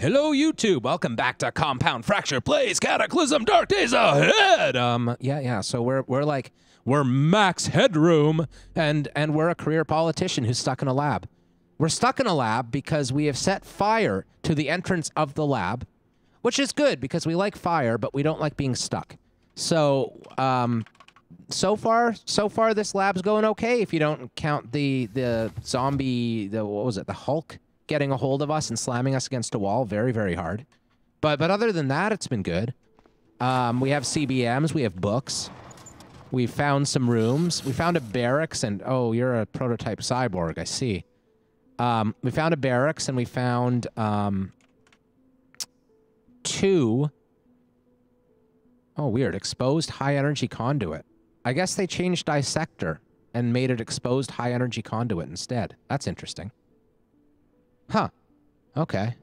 Hello, YouTube. Welcome back to Compound Fracture Plays Cataclysm Dark Days Ahead. Yeah. So we're Max Headroom, and we're a career politician who's stuck in a lab. We're stuck in a lab because we have set fire to the entrance of the lab, which is good because we like fire, but we don't like being stuck. So, so far this lab's going okay if you don't count the zombie, what was it, the Hulk getting a hold of us and slamming us against a wall very, very hard. But other than that, it's been good. We have CBMs, we have books. We found some rooms. We found a barracks and, oh, you're a prototype cyborg, I see. We found a barracks and we found two, oh, weird, exposed high energy conduit. I guess they changed dissector and made it exposed high energy conduit instead. That's interesting. Huh. Okay.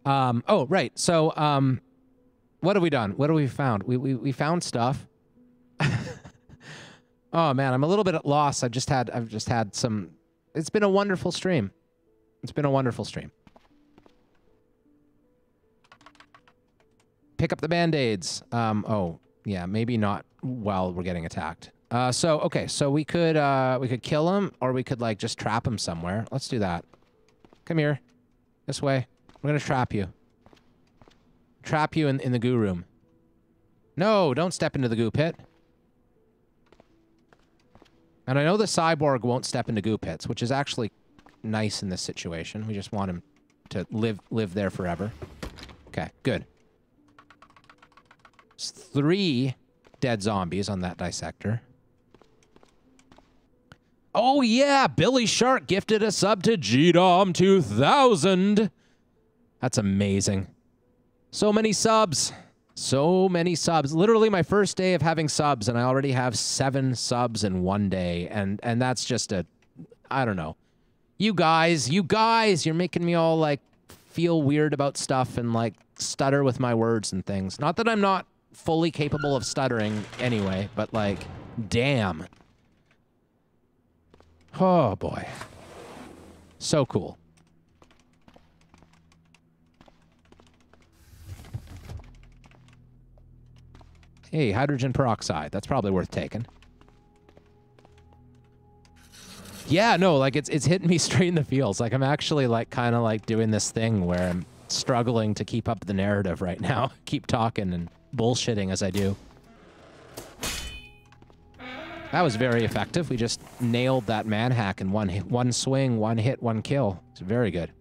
Oh, right. So, what have we done? What have we found? We found stuff. Oh man, I'm a little bit at loss. I've just had some. It's been a wonderful stream. It's been a wonderful stream. Pick up the band-aids. Oh, yeah, maybe not while we're getting attacked. Okay, so we could kill him, or we could like just trap him somewhere. Let's do that. Come here. This way. We're gonna trap you. Trap you in the goo room. No, don't step into the goo pit. And I know the cyborg won't step into goo pits, which is actually nice in this situation. We just want him to live there forever. Okay, good. There's 3 dead zombies on that dissector. Oh yeah, Billy Shark gifted a sub to GDOM 2000. That's amazing. So many subs. So many subs. Literally my first day of having subs, and I already have 7 subs in one day. And that's just I don't know. You guys, you're making me all like feel weird about stuff and like stutter with my words and things. Not that I'm not fully capable of stuttering anyway, but like, damn. Oh boy. So cool. Hey, hydrogen peroxide. That's probably worth taking. Yeah, no, like it's hitting me straight in the feels. Like I'm actually like kind of like doing this thing where I'm struggling to keep up the narrative right now. Keep talking and bullshitting as I do. That was very effective. We just nailed that manhack in one swing, one hit, one kill. It's very good.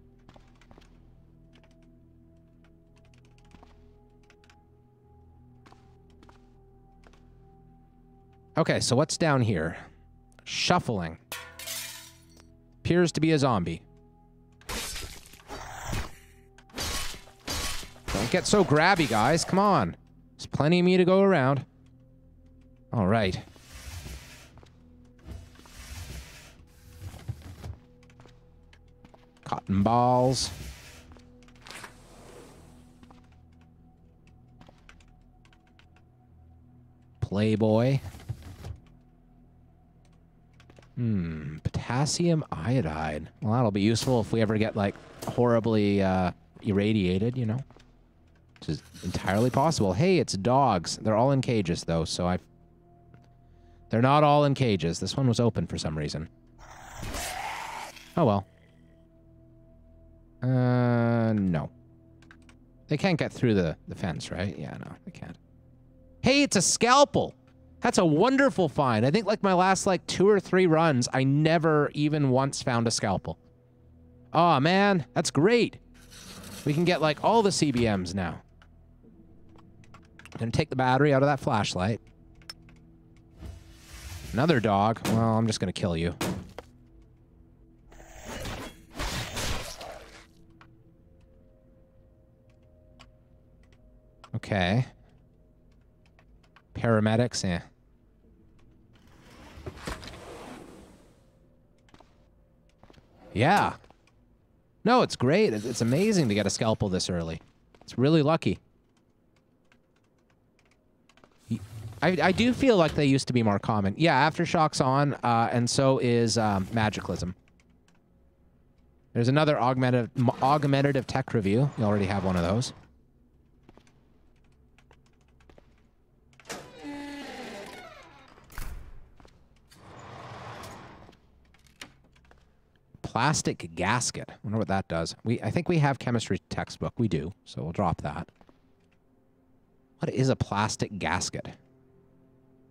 Okay, so what's down here? Shuffling. Appears to be a zombie. Don't get so grabby, guys. Come on. There's plenty of me to go around. All right. Cotton balls. Playboy. Potassium iodide. Well, that'll be useful if we ever get, like, horribly irradiated, you know? Which is entirely possible. Hey, it's dogs. They're all in cages, though, so they're not all in cages. This one was open for some reason. Oh, well. No. They can't get through the fence, right? Yeah, no, they can't. Hey, it's a scalpel! That's a wonderful find. I think like my last like 2 or 3 runs, I never even once found a scalpel. Oh man, that's great. We can get like all the CBMs now. I'm gonna take the battery out of that flashlight. Another dog. Well, I'm just gonna kill you. Okay. Paramedics, eh. Yeah. No, it's great. It's amazing to get a scalpel this early. It's really lucky. I do feel like they used to be more common. Yeah, Aftershock's on, and so is Magicalism. There's another augmentative tech review. You already have one of those. Plastic gasket. I wonder what that does. I think we have chemistry textbook. We do, so we'll drop that. What is a plastic gasket?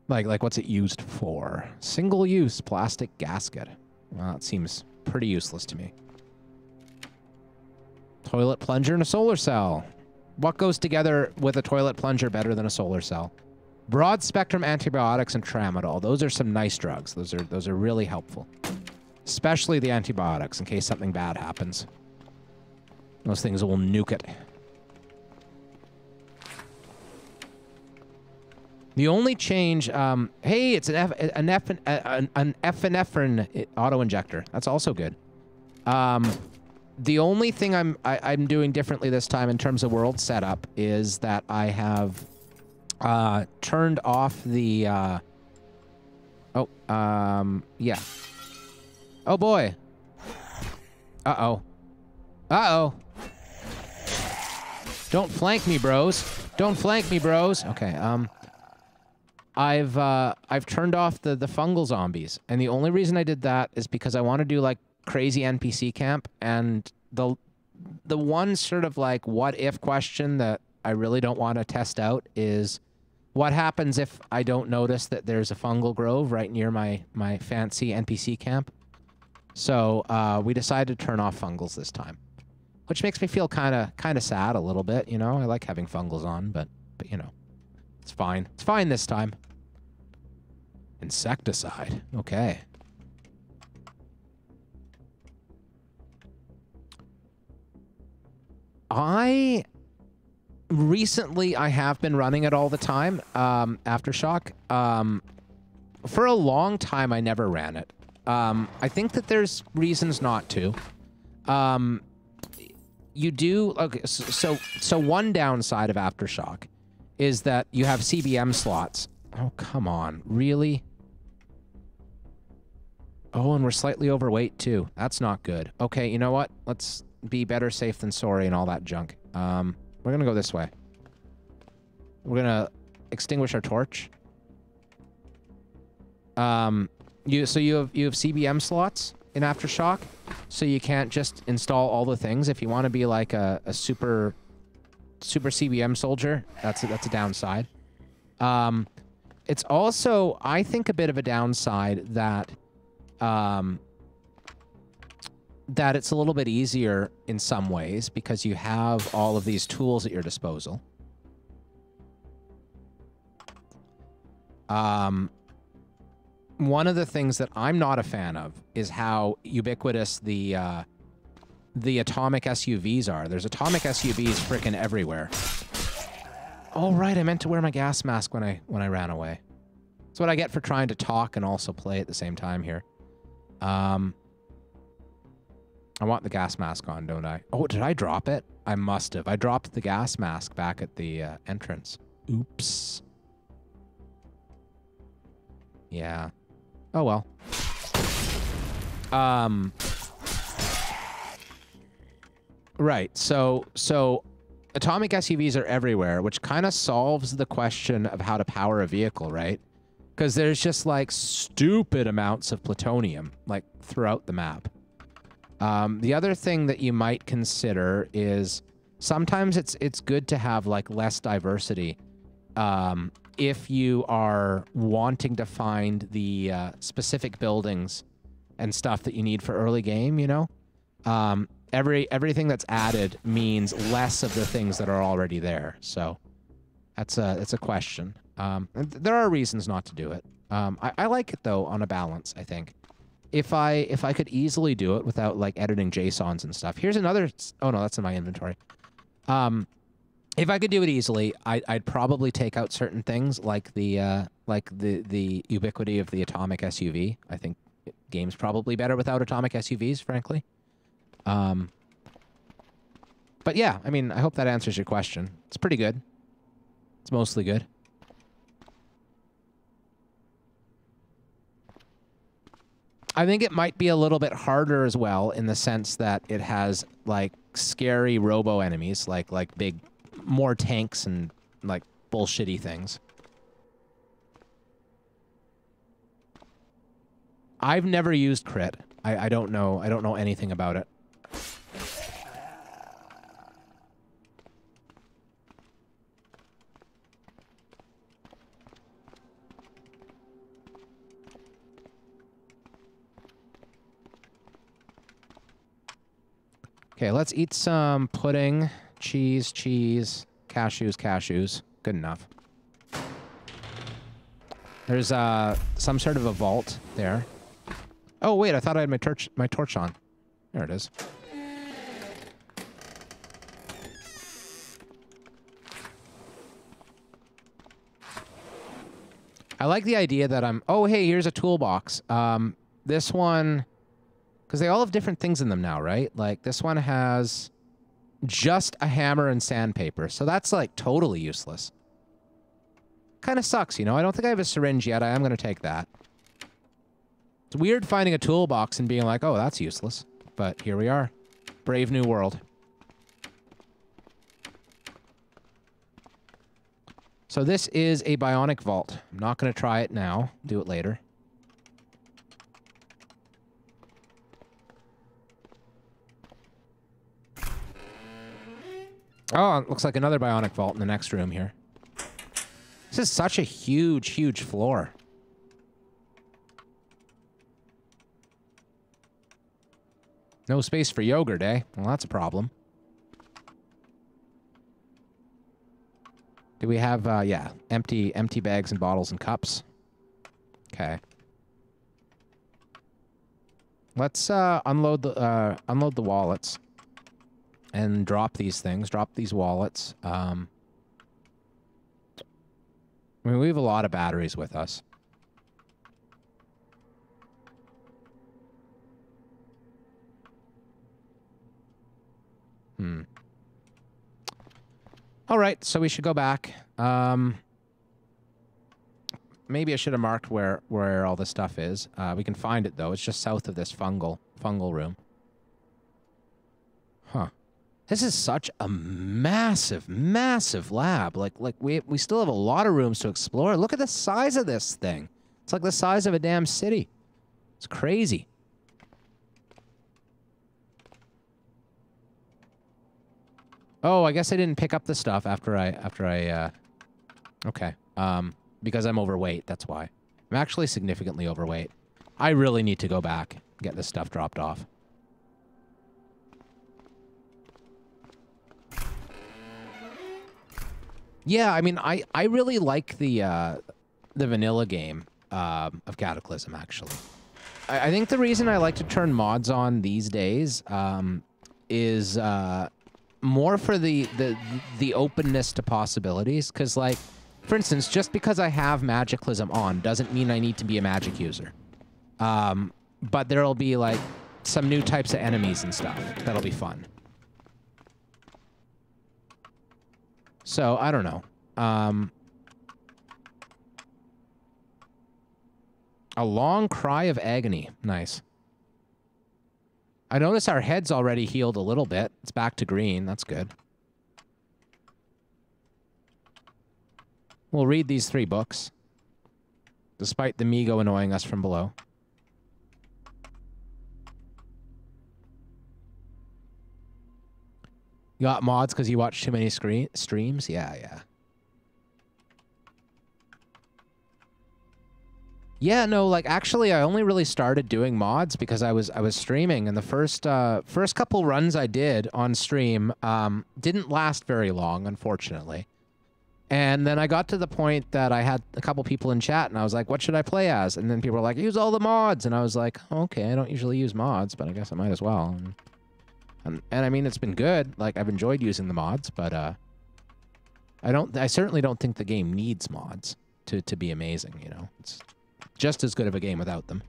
Like what's it used for? Single-use plastic gasket. Well, it seems pretty useless to me. Toilet plunger and a solar cell. What goes together with a toilet plunger better than a solar cell? Broad spectrum antibiotics and tramadol. Those are some nice drugs. Those are really helpful. Especially the antibiotics, in case something bad happens. Those things will nuke it. The only change, hey, it's an epinephrine auto-injector. That's also good. The only thing I'm doing differently this time in terms of world setup is that I have turned off the, yeah. Oh boy. Uh-oh. Uh-oh. Don't flank me, bros. Don't flank me, bros. Okay, I've turned off the fungal zombies, and the only reason I did that is because I want to do like crazy NPC camp, and the one sort of like what if question that I really don't want to test out is what happens if I don't notice that there's a fungal grove right near my fancy NPC camp. So we decided to turn off fungals this time, which makes me feel kind of sad a little bit. You know, I like having fungals on, but you know, it's fine. It's fine this time. Insecticide. Okay. Recently I have been running it all the time, Aftershock. For a long time I never ran it. I think that there's reasons not to. You do, okay, so one downside of Aftershock is that you have CBM slots. Oh, come on, really? Oh, and we're slightly overweight too. That's not good. Okay, you know what? Let's be better safe than sorry and all that junk. We're gonna go this way. We're gonna extinguish our torch. You have CBM slots in Aftershock, so you can't just install all the things. If you want to be like a super CBM soldier, that's a downside. It's also, I think, a bit of a downside that that it's a little bit easier in some ways because you have all of these tools at your disposal. One of the things that I'm not a fan of is how ubiquitous the atomic SUVs are. There's atomic SUVs frickin' everywhere. Oh, right, I meant to wear my gas mask when I ran away. That's what I get for trying to talk and also play at the same time here. I want the gas mask on, don't I? Oh, did I drop it? I must have. I dropped the gas mask back at the entrance. Oops. Yeah. Oh, well. Right. So atomic SUVs are everywhere, which kind of solves the question of how to power a vehicle, right? Because there's just like stupid amounts of plutonium like throughout the map. The other thing that you might consider is sometimes it's good to have like less diversity. If you are wanting to find the specific buildings and stuff that you need for early game, you know, everything that's added means less of the things that are already there. So that's a question. There are reasons not to do it. I like it though on a balance. I think if I could easily do it without like editing JSONs and stuff. Here's another. Oh no, that's in my inventory. If I could do it easily, I'd probably take out certain things like the ubiquity of the atomic SUV. I think game's probably better without atomic SUVs, frankly. But yeah, I mean, I hope that answers your question. It's pretty good. It's mostly good. I think it might be a little bit harder as well in the sense that it has like scary robo enemies, like big, more tanks and like bullshitty things. I've never used crit. I don't know. I don't know anything about it. Okay, let's eat some pudding, cheese, cashews. Good enough. There's some sort of a vault there. Oh wait, I thought I had my torch on. There it is. I like the idea that I'm... Oh, hey, here's a toolbox. This one... Because they all have different things in them now, right? Like, this one has just a hammer and sandpaper. So that's, like, totally useless. Kind of sucks, you know? I don't think I have a syringe yet. I am going to take that. It's weird finding a toolbox and being like, oh, that's useless. But here we are. Brave new world. So this is a bionic vault. I'm not going to try it now. Do it later. Oh, it looks like another bionic vault in the next room here. This is such a huge, huge floor. No space for yogurt, eh? Well, that's a problem. Do we have, yeah, empty bags and bottles and cups? Okay. Let's, unload the wallets. And drop these things. Drop these wallets. I mean, we have a lot of batteries with us. All right, so we should go back. Maybe I should have marked where all this stuff is. We can find it, though. It's just south of this fungal room. Huh. This is such a massive, massive lab. Like we still have a lot of rooms to explore. Look at the size of this thing. It's like the size of a damn city. It's crazy. Oh, I guess I didn't pick up the stuff after I okay. Because I'm overweight, that's why. I'm actually significantly overweight. I really need to go back, get this stuff dropped off. Yeah, I mean, I really like the vanilla game of Cataclysm, actually. I think the reason I like to turn mods on these days is more for the openness to possibilities. Because, like, for instance, just because I have Magicalism on doesn't mean I need to be a magic user. But there'll be, like, some new types of enemies and stuff. That'll be fun. So, I don't know. A long cry of agony. Nice. I notice our head's already healed a little bit. It's back to green. That's good. We'll read these 3 books, despite the Migo annoying us from below. You got mods because you watch too many streams? Yeah, yeah. Yeah, no, like, actually, I only really started doing mods because I was streaming, and the first couple runs I did on stream didn't last very long, unfortunately. And then I got to the point that I had a couple people in chat, and I was like, what should I play as? And then people were like, use all the mods. And I was like, okay, I don't usually use mods, but I guess I might as well. And I mean, it's been good. Like, I've enjoyed using the mods, but I certainly don't think the game needs mods to be amazing, you know? It's just as good of a game without them.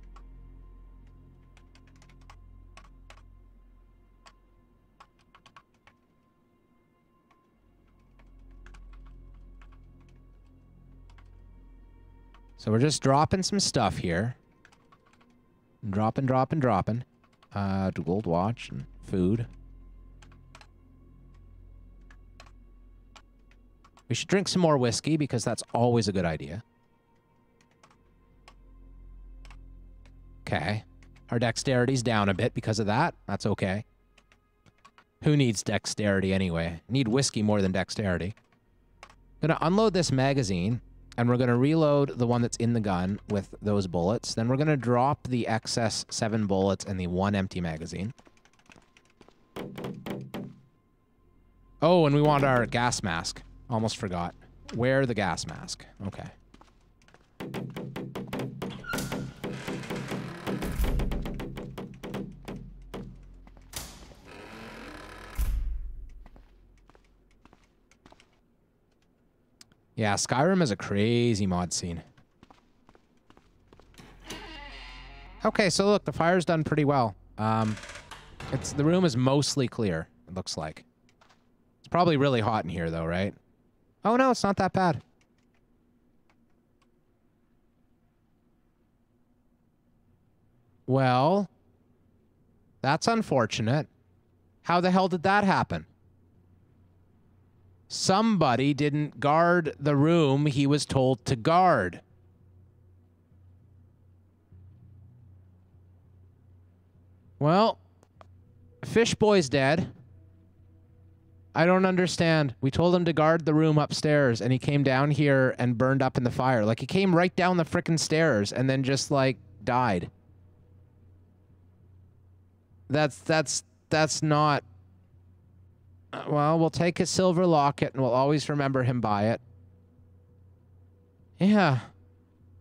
So we're just dropping some stuff here. Dropping, dropping, dropping. Gold watch and food. We should drink some more whiskey because that's always a good idea. Okay. Our dexterity's down a bit because of that. That's okay. Who needs dexterity anyway? Need whiskey more than dexterity. Gonna unload this magazine, and we're gonna reload the one that's in the gun with those bullets. Then we're gonna drop the excess 7 bullets and the 1 empty magazine. Oh, and we want our gas mask. Almost forgot. Wear the gas mask. Okay. Yeah, Skyrim is a crazy mod scene. Okay, so look, the fire's done pretty well. The room is mostly clear, it looks like. It's probably really hot in here, though, right? Oh, no, it's not that bad. Well, that's unfortunate. How the hell did that happen? Somebody didn't guard the room he was told to guard. Well, Fish Boy's dead. I don't understand. We told him to guard the room upstairs, and he came down here and burned up in the fire. Like, he came right down the frickin' stairs and then just, like, died. That's not... Well, we'll take his silver locket, and we'll always remember him by it. Yeah.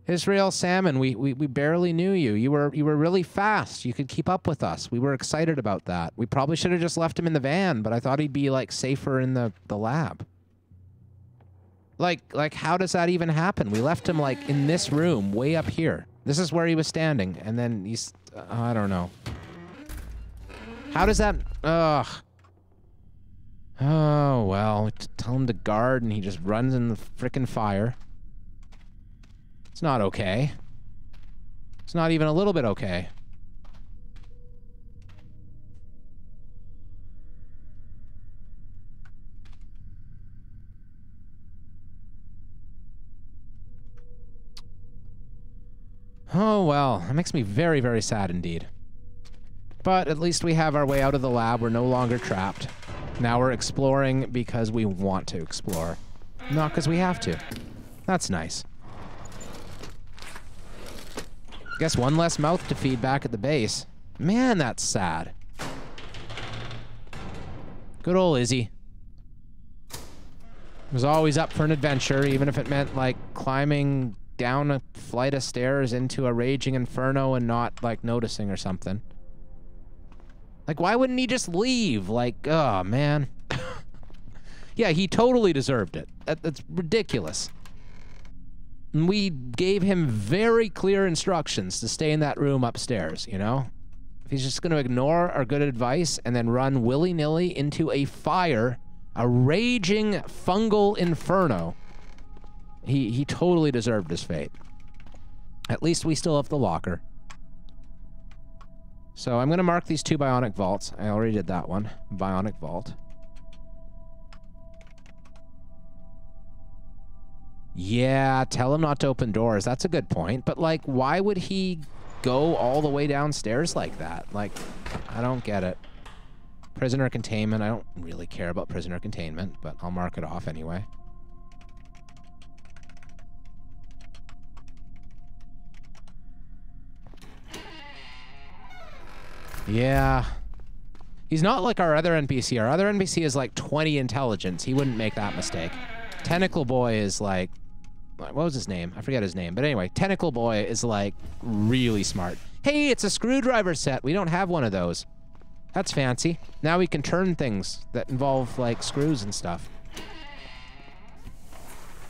Israel Salmon, we barely knew you. You were really fast. You could keep up with us. We were excited about that. We probably should have just left him in the van, but I thought he'd be, like, safer in the lab. Like, how does that even happen? We left him, like, in this room, way up here. This is where he was standing, and then he's... I don't know. How does that... Ugh. Oh, well, tell him to guard and he just runs in the frickin' fire. It's not okay. It's not even a little bit okay. Oh, well, that makes me very, very sad indeed. But at least we have our way out of the lab. We're no longer trapped. Now we're exploring because we want to explore, not because we have to. That's nice. Guess one less mouth to feed back at the base. Man, that's sad. Good old Izzy. Was always up for an adventure, even if it meant, like, climbing down a flight of stairs into a raging inferno and not, like, noticing or something. Like, why wouldn't he just leave? Like, oh, man. Yeah, he totally deserved it. That's ridiculous. And we gave him very clear instructions to stay in that room upstairs, you know? If he's just going to ignore our good advice and then run willy-nilly into a fire, a raging fungal inferno, he totally deserved his fate. At least we still have the locker. So I'm going to mark these 2 bionic vaults. I already did that one. Bionic vault. Yeah, tell him not to open doors. That's a good point. But, like, why would he go all the way downstairs like that? Like, I don't get it. Prisoner containment. I don't really care about prisoner containment, but I'll mark it off anyway. Yeah. He's not like our other NPC. Our other NPC is like 20 intelligence. He wouldn't make that mistake. Tentacle Boy is like... What was his name? I forget his name. But anyway, Tentacle Boy is like really smart. Hey, it's a screwdriver set. We don't have one of those. That's fancy. Now we can turn things that involve like screws and stuff.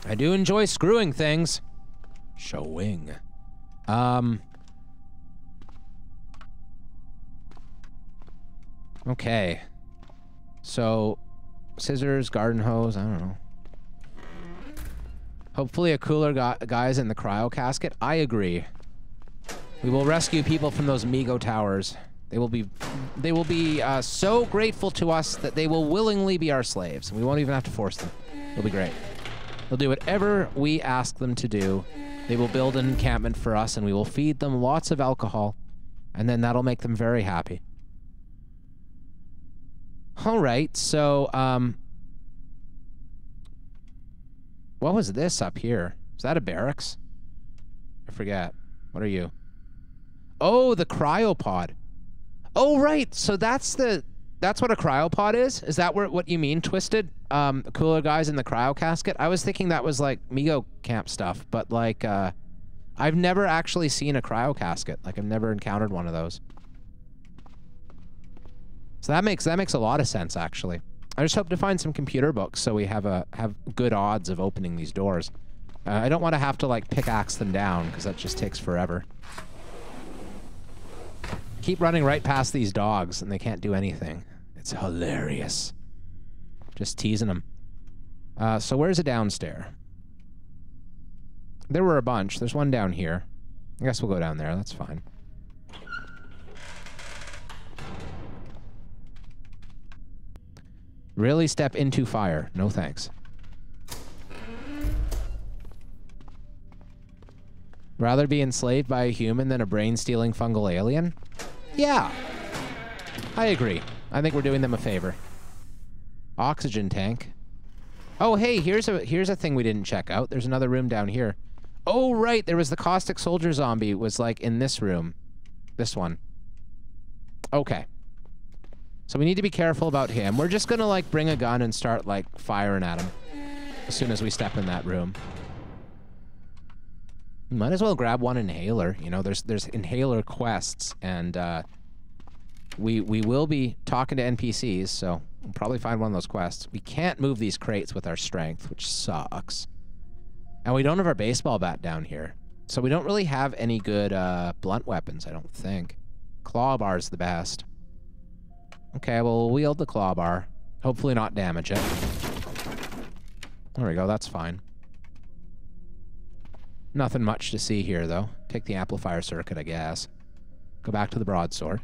I do enjoy screwing things. Showing. Okay. So, scissors, garden hose, I don't know. Hopefully a cooler guy's in the cryo casket. I agree. We will rescue people from those Migo towers. They will be so grateful to us that they will willingly be our slaves. We won't even have to force them. It'll be great. They'll do whatever we ask them to do. They will build an encampment for us, and we will feed them lots of alcohol, and then that'll make them very happy. All right, so, what was this up here? Is that a barracks? I forget. What are you? Oh, the cryopod. Oh, right. So that's what a cryopod is? Is that what you mean, Twisted? Cooler guys in the cryo casket? I was thinking that was like Migo camp stuff, but like, I've never actually seen a cryo casket. Like, I've never encountered one of those. So that makes a lot of sense, actually. I just hope to find some computer books so we have good odds of opening these doors. I don't want to have to like pickaxe them down because that just takes forever. Keep running right past these dogs and they can't do anything. It's hilarious. Just teasing them. So where's a downstairs? There were a bunch. There's one down here. I guess we'll go down there. That's fine. Really step into fire. No thanks. Rather be enslaved by a human than a brain-stealing fungal alien? Yeah. I agree. I think we're doing them a favor. Oxygen tank. Oh, hey, here's a thing we didn't check out. There's another room down here. Oh, right, there was the caustic soldier zombie was like in this room. This one. Okay. So we need to be careful about him. We're just gonna like bring a gun and start like firing at him as soon as we step in that room. Might as well grab one inhaler. You know, there's inhaler quests, and we will be talking to NPCs, so we'll probably find one of those quests. We can't move these crates with our strength, which sucks. And we don't have our baseball bat down here, so we don't really have any good blunt weapons, I don't think. Claw bar's the best. Okay, well, we'll wield the claw bar. Hopefully not damage it. There we go, that's fine. Nothing much to see here, though. Take the amplifier circuit, I guess. Go back to the broadsword.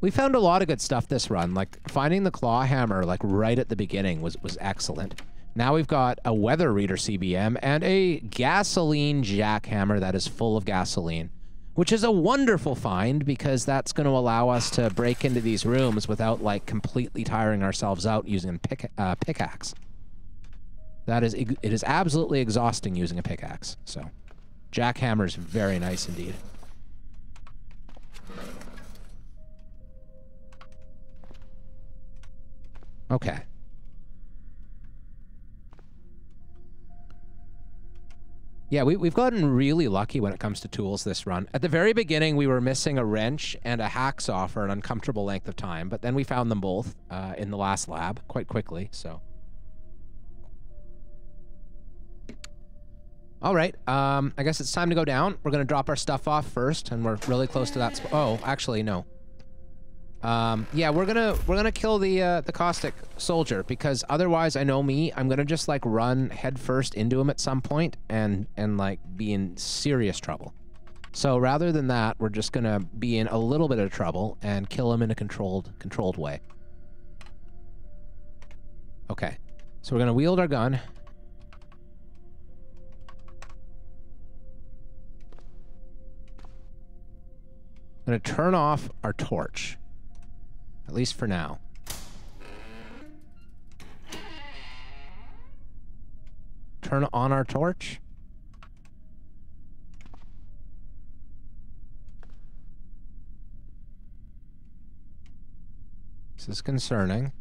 We found a lot of good stuff this run. Like, finding the claw hammer, like, right at the beginning was excellent. Now we've got a weather reader CBM and a gasoline jackhammer that is full of gasoline, which is a wonderful find because that's going to allow us to break into these rooms without like completely tiring ourselves out using a pickaxe. It is absolutely exhausting using a pickaxe. So, jackhammer is very nice indeed. Okay. Yeah, we've gotten really lucky when it comes to tools this run. At the very beginning, we were missing a wrench and a hacksaw for an uncomfortable length of time, but then we found them both in the last lab quite quickly, so. All right, I guess it's time to go down. We're gonna drop our stuff off first, and we're really close to that spot. Oh, actually, no. Yeah, we're gonna kill the caustic soldier because otherwise, I know me, I'm gonna just like run headfirst into him at some point and like be in serious trouble. So rather than that, we're just gonna be in a little bit of trouble and kill him in a controlled way. Okay, so we're gonna wield our gun. I'm gonna turn off our torch. At least for now. Turn on our torch. This is concerning.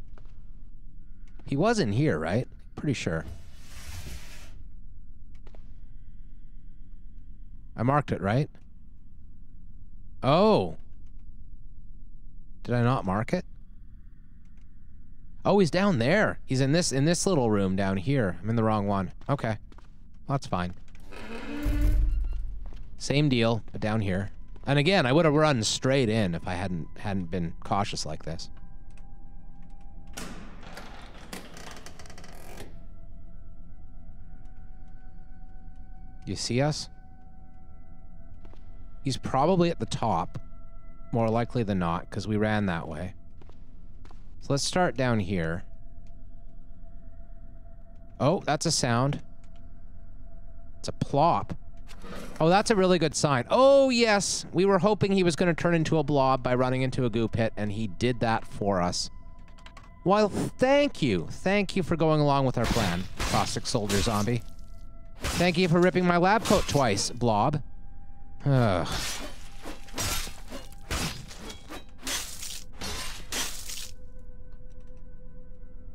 He was in here, right? Pretty sure. I marked it, right? Oh. Did I not mark it? Oh, he's down there. He's in this little room down here. I'm in the wrong one. Okay. Well, that's fine. Same deal, but down here. And again, I would have run straight in if I hadn't been cautious like this. You see us? He's probably at the top. More likely than not, because we ran that way. So let's start down here. Oh, that's a sound. It's a plop. Oh, that's a really good sign. Oh, yes. We were hoping he was going to turn into a blob by running into a goo pit, and he did that for us. Well, thank you. Thank you for going along with our plan, Caustic Soldier Zombie. Thank you for ripping my lab coat twice, blob. Ugh.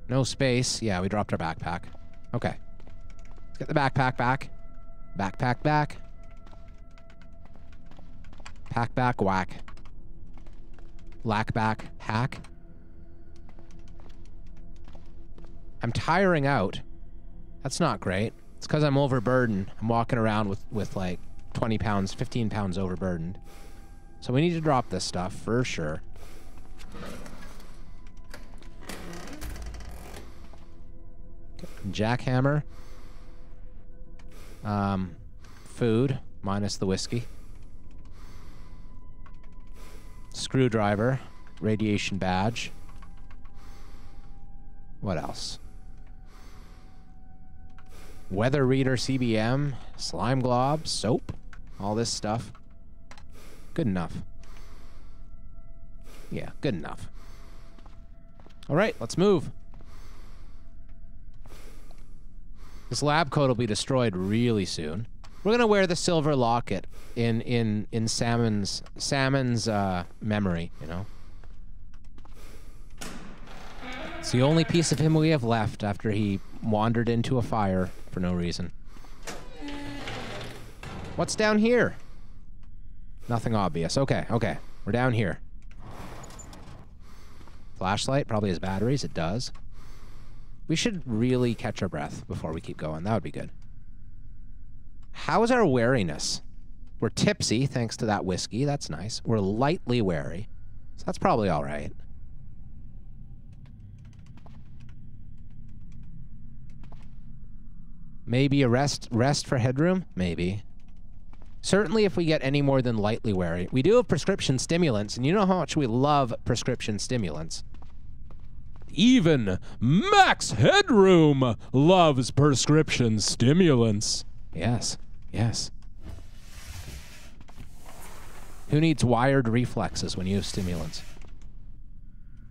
No space. Yeah, we dropped our backpack. Okay. Let's get the backpack back. Backpack back. Pack back, whack. Lack back, hack. I'm tiring out. That's not great. It's because I'm overburdened. I'm walking around with like 20 pounds, 15 pounds overburdened. So we need to drop this stuff for sure. Jackhammer. Food, minus the whiskey. Screwdriver. Radiation badge. What else? Weather reader CBM. Slime glob. Soap. All this stuff. Good enough. Yeah, good enough. Alright, let's move. This lab coat will be destroyed really soon. We're gonna wear the silver locket in Salmon's memory, you know. It's the only piece of him we have left after he wandered into a fire for no reason. What's down here? Nothing obvious. Okay, okay. We're down here. Flashlight probably has batteries. It does. We should really catch our breath before we keep going. That would be good. How is our wariness? We're tipsy thanks to that whiskey. That's nice. We're lightly wary. So that's probably all right. Maybe a rest for headroom? Maybe. Certainly if we get any more than lightly wary. We do have prescription stimulants, and you know how much we love prescription stimulants. Even Max Headroom loves prescription stimulants. Yes, yes. Who needs wired reflexes when you have stimulants?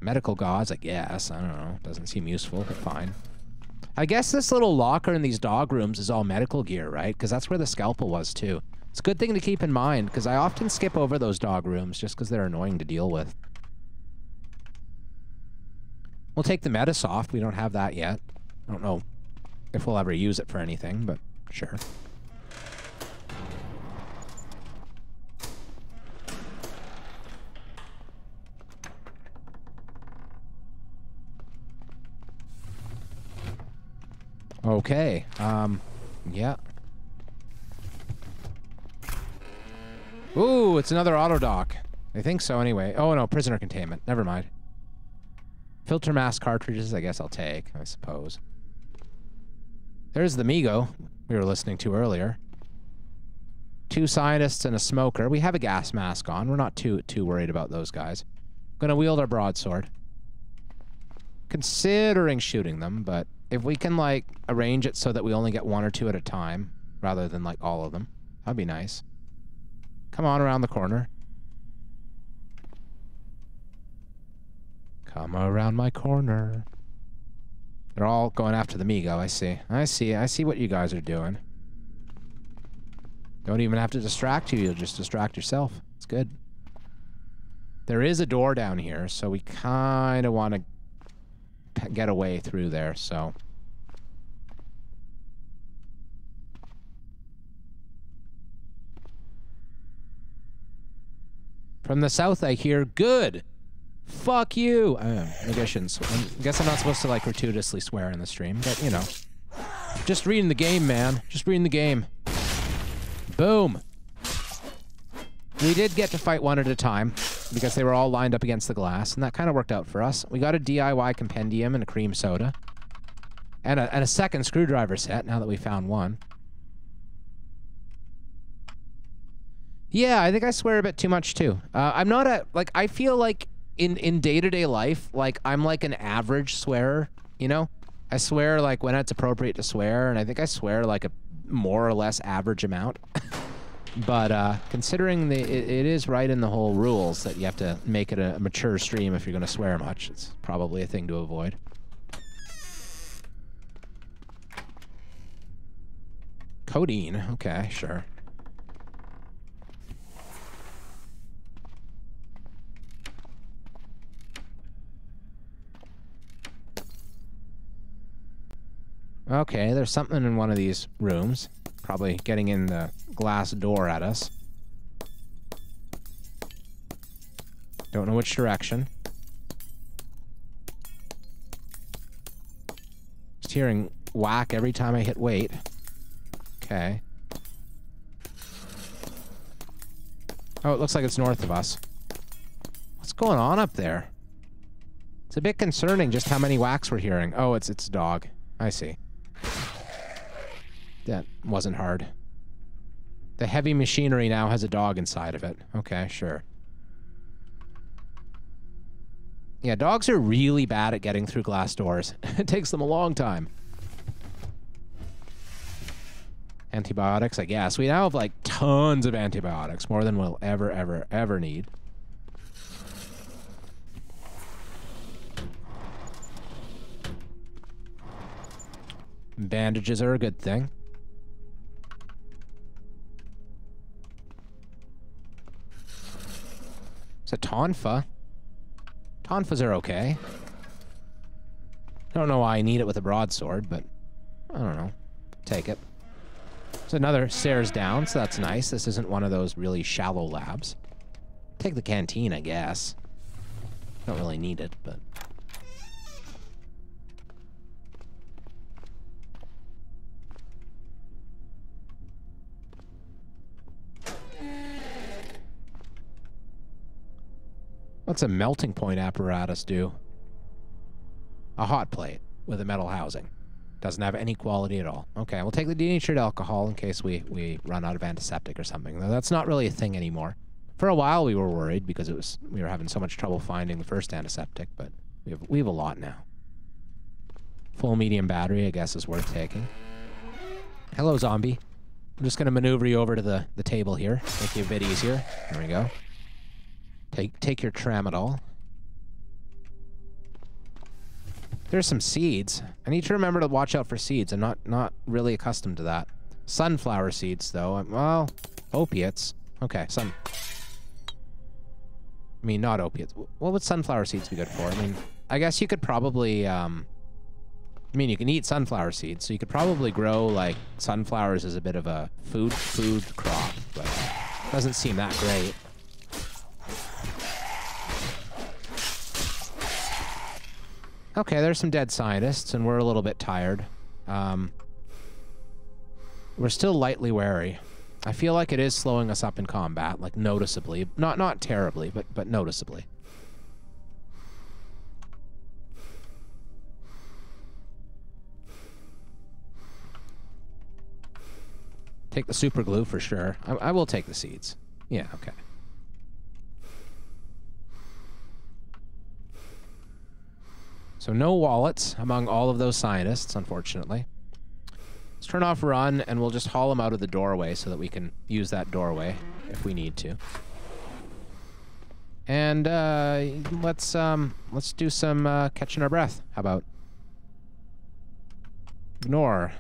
Medical gauze, I guess. I don't know. Doesn't seem useful, but fine. I guess this little locker in these dog rooms is all medical gear, right? Because that's where the scalpel was, too. It's a good thing to keep in mind, because I often skip over those dog rooms just because they're annoying to deal with. We'll take the Metasoft. We don't have that yet. I don't know if we'll ever use it for anything, but sure. Okay, yeah. Ooh, it's another auto dock. I think so anyway. Oh no, prisoner containment. Never mind. Filter mask cartridges, I guess I'll take, I suppose. There's the Migo we were listening to earlier. 2 scientists and a smoker. We have a gas mask on. We're not too worried about those guys. Gonna wield our broadsword. Considering shooting them, but if we can, like, arrange it so that we only get 1 or 2 at a time, rather than, like, all of them, that'd be nice. Come on around the corner. Come around my corner. They're all going after the Migo, I see. I see what you guys are doing. Don't even have to distract you, you'll just distract yourself. It's good. There is a door down here, so we kind of want to get away through there, so. From the south, I hear, good. Fuck you. Maybe I shouldn't. I guess I'm not supposed to, like, gratuitously swear in the stream, but, you know. Just reading the game, man. Just reading the game. Boom. We did get to fight 1 at a time, because they were all lined up against the glass, and that kind of worked out for us. We got a DIY compendium and a cream soda. And a second screwdriver set, now that we found 1. Yeah, I think I swear a bit too much too. I'm not a like. I feel like in day-to-day life, like I'm like an average swearer. You know, I swear like when it's appropriate to swear, and I think I swear like a more or less average amount. But considering it is right in the whole rules that you have to make it a mature stream if you're going to swear much, it's probably a thing to avoid. Codeine. Okay, sure. Okay, there's something in one of these rooms. Probably getting in the glass door at us. Don't know which direction. Just hearing whack every time I hit wait. Okay. Oh, it looks like it's north of us. What's going on up there? It's a bit concerning just how many whacks we're hearing. Oh, it's a dog. I see. That wasn't hard. The heavy machinery now has a dog inside of it. Okay, sure. Yeah, dogs are really bad at getting through glass doors. It takes them a long time. Antibiotics, I guess. We now have, like, tons of antibiotics. More than we'll ever need. Bandages are a good thing. It's a tonfa. Tonfas are okay. I don't know why I need it with a broadsword, but I don't know. Take it. There's another stairs down, so that's nice. This isn't one of those really shallow labs. Take the canteen, I guess. Don't really need it, but... What's a melting point apparatus do? A hot plate with a metal housing. Doesn't have any quality at all. Okay, we'll take the denatured alcohol in case we run out of antiseptic or something. Though that's not really a thing anymore. For a while we were worried because we were having so much trouble finding the first antiseptic, but we have a lot now. Full medium battery, I guess, is worth taking. Hello, zombie. I'm just gonna maneuver you over to the table here. Make you a bit easier. There we go. Take your tramadol. There's some seeds. I need to remember to watch out for seeds. I'm not really accustomed to that. Sunflower seeds, though. Well, opiates. Okay, I mean, not opiates. What would sunflower seeds be good for? I mean, I guess you could probably, I mean, you can eat sunflower seeds, so you could probably grow, like, sunflowers as a bit of a food crop, but it doesn't seem that great. Okay, there's some dead scientists, and we're a little bit tired. We're still lightly wary. I feel like it is slowing us up in combat, like noticeably. Not terribly, but noticeably. Take the super glue for sure. I will take the seeds. Yeah, okay. So no wallets among all of those scientists, unfortunately. Let's turn off run, and we'll just haul them out of the doorway so that we can use that doorway if we need to. And let's do some catching our breath. How about? Ignore.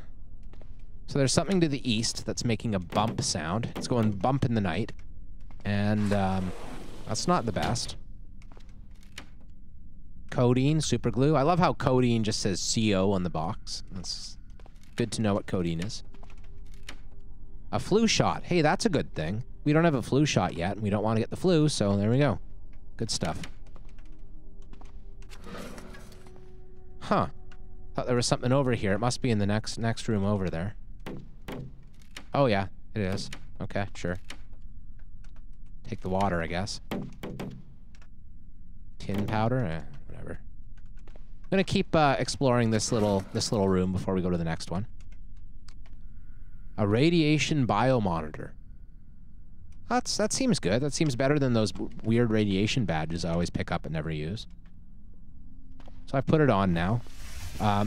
So there's something to the east that's making a bump sound. It's going bump in the night, and that's not the best. Codeine, super glue. I love how codeine just says CO on the box. That's good to know what codeine is. A flu shot. Hey, that's a good thing. We don't have a flu shot yet, and we don't want to get the flu, so there we go. Good stuff. Huh. Thought there was something over here. It must be in the next room over there. Oh, yeah, it is. Okay, sure. Take the water, I guess. Tin powder? Whatever. I'm gonna keep exploring this little room before we go to the next one. A radiation biomonitor. That seems good. That seems better than those weird radiation badges I always pick up and never use. So I put it on now.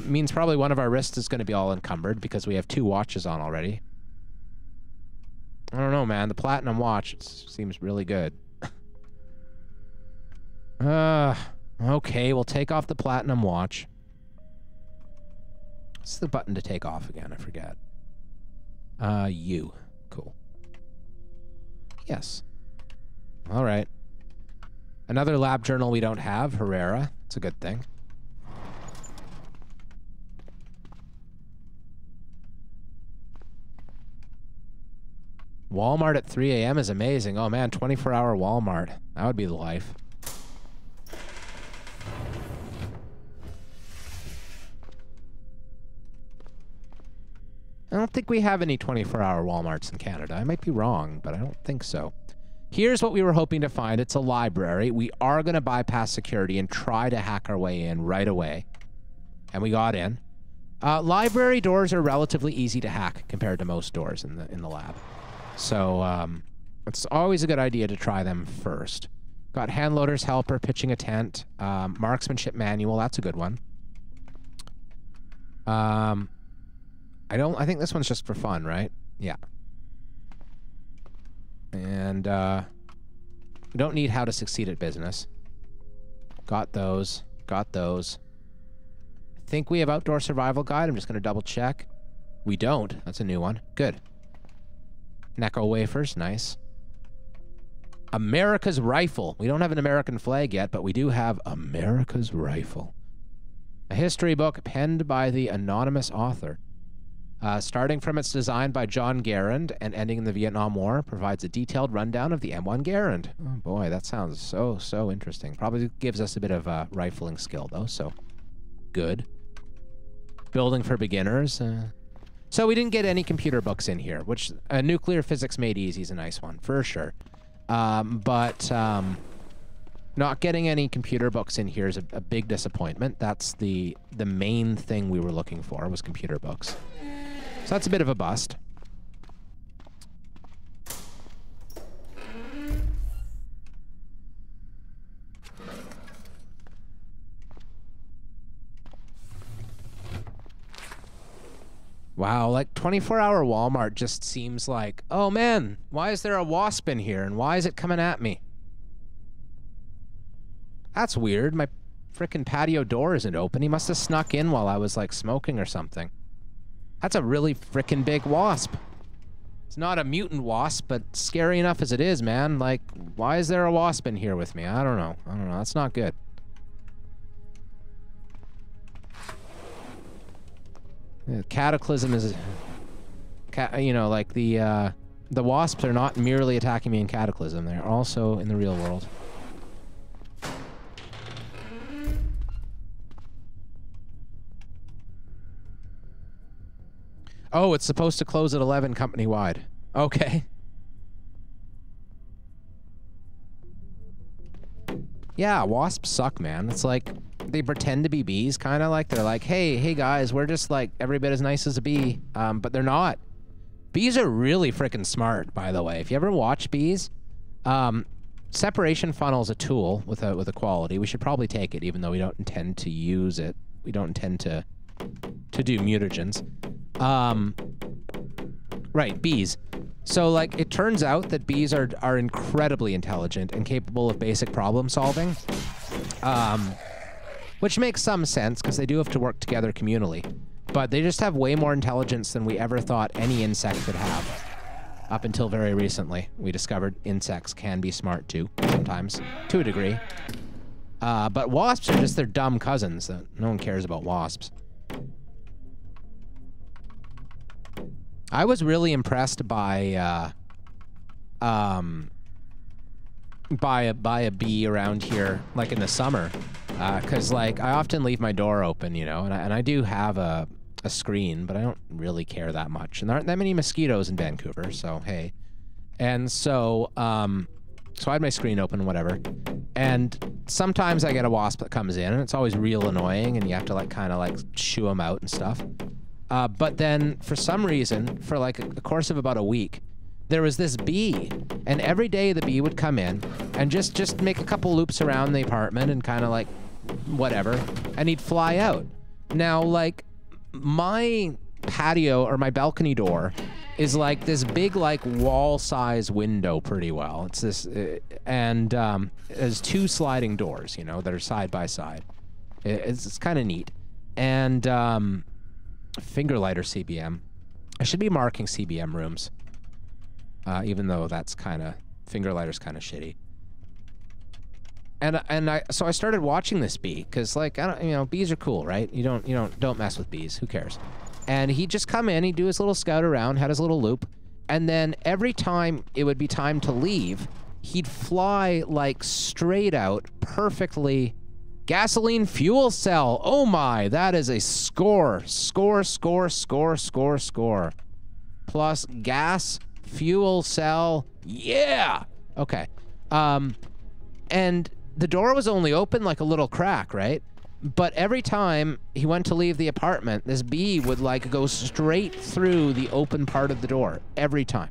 Means probably one of our wrists is going to be all encumbered because we have 2 watches on already. I don't know, man. The platinum watch seems really good. Okay, we'll take off the platinum watch. What's the button to take off again? I forget. U. Cool. Yes. All right. Another lab journal we don't have, Herrera. It's a good thing. Walmart at 3 a.m. is amazing. Oh man, 24-hour Walmart. That would be the life. I don't think we have any 24-hour Walmarts in Canada. I might be wrong, but I don't think so. Here's what we were hoping to find. It's a library. We are going to bypass security and try to hack our way in right away. And we got in. Library doors are relatively easy to hack compared to most doors in the lab. So it's always a good idea to try them first. Got hand loader's helper, pitching a tent, marksmanship manual. That's a good one. I think this one's just for fun, right? Yeah. And we don't need how to succeed at business. Got those. Got those. I think we have outdoor survival guide. I'm just going to double check. We don't. That's a new one. Good. Necco wafers. Nice. America's rifle. We don't have an American flag yet, but we do have America's rifle. A history book penned by the anonymous author. Starting from its design by John Garand and ending in the Vietnam War, provides a detailed rundown of the M1 Garand. Oh boy, that sounds so interesting. Probably gives us a bit of rifling skill though, so good. Building for beginners. So we didn't get any computer books in here, which Nuclear Physics Made Easy is a nice one, for sure. But not getting any computer books in here is a big disappointment. That's the main thing we were looking for, was computer books. So that's a bit of a bust. Wow, like 24-hour Walmart just seems like, oh man, why is there a wasp in here and why is it coming at me? That's weird. My frickin' patio door isn't open. He must have snuck in while I was like smoking or something. That's a really frickin' big wasp. It's not a mutant wasp, but scary enough as it is, man. Like, why is there a wasp in here with me? I don't know. I don't know. That's not good. Cataclysm is, you know, like the wasps are not merely attacking me in Cataclysm. They're also in the real world. Oh, it's supposed to close at 11 company-wide. Okay. Yeah, wasps suck, man. It's like they pretend to be bees, kind of like they're like, hey guys, we're just like every bit as nice as a bee, but they're not. Bees are really freaking smart, by the way. If you ever watch bees, separation funnel is a tool with a quality. We should probably take it, even though we don't intend to use it. We don't intend to do mutagens. Right, bees. So, like, it turns out that bees are incredibly intelligent and capable of basic problem solving. Which makes some sense, because they do have to work together communally. But they just have way more intelligence than we ever thought any insect could have. Up until very recently, we discovered insects can be smart too, sometimes, to a degree. But wasps are just their dumb cousins. No one cares about wasps. I was really impressed by a bee around here, like in the summer, because like I often leave my door open, you know, and I do have a screen, but I don't really care that much, and there aren't that many mosquitoes in Vancouver, so hey, and so so I had my screen open, whatever, and sometimes I get a wasp that comes in, and it's always real annoying, and you have to like kind of like shoo them out and stuff. But then, for some reason, for like a course of about a week, there was this bee, and every day the bee would come in and just make a couple loops around the apartment and kind of like whatever, and he'd fly out. Now, like, my patio or my balcony door is like this big, like, wall-size window pretty well. It's this, and there's 2 sliding doors, you know, that are side by side. It's kind of neat. And finger lighter CBM. I should be marking CBM rooms, even though that's kind of, finger lighter's kind of shitty. So I started watching this bee because, like, I don't, you know, bees are cool, right? You don't mess with bees. Who cares? And he'd just come in, he'd do his little scout around, had his little loop, and then every time it would be time to leave, he'd fly like straight out, perfectly. Gasoline fuel cell. Oh my, that is a score. Score. Plus gas fuel cell. Yeah. Okay. And the door was only open like a little crack, right? But every time he went to leave the apartment, this bee would like go straight through the open part of the door every time.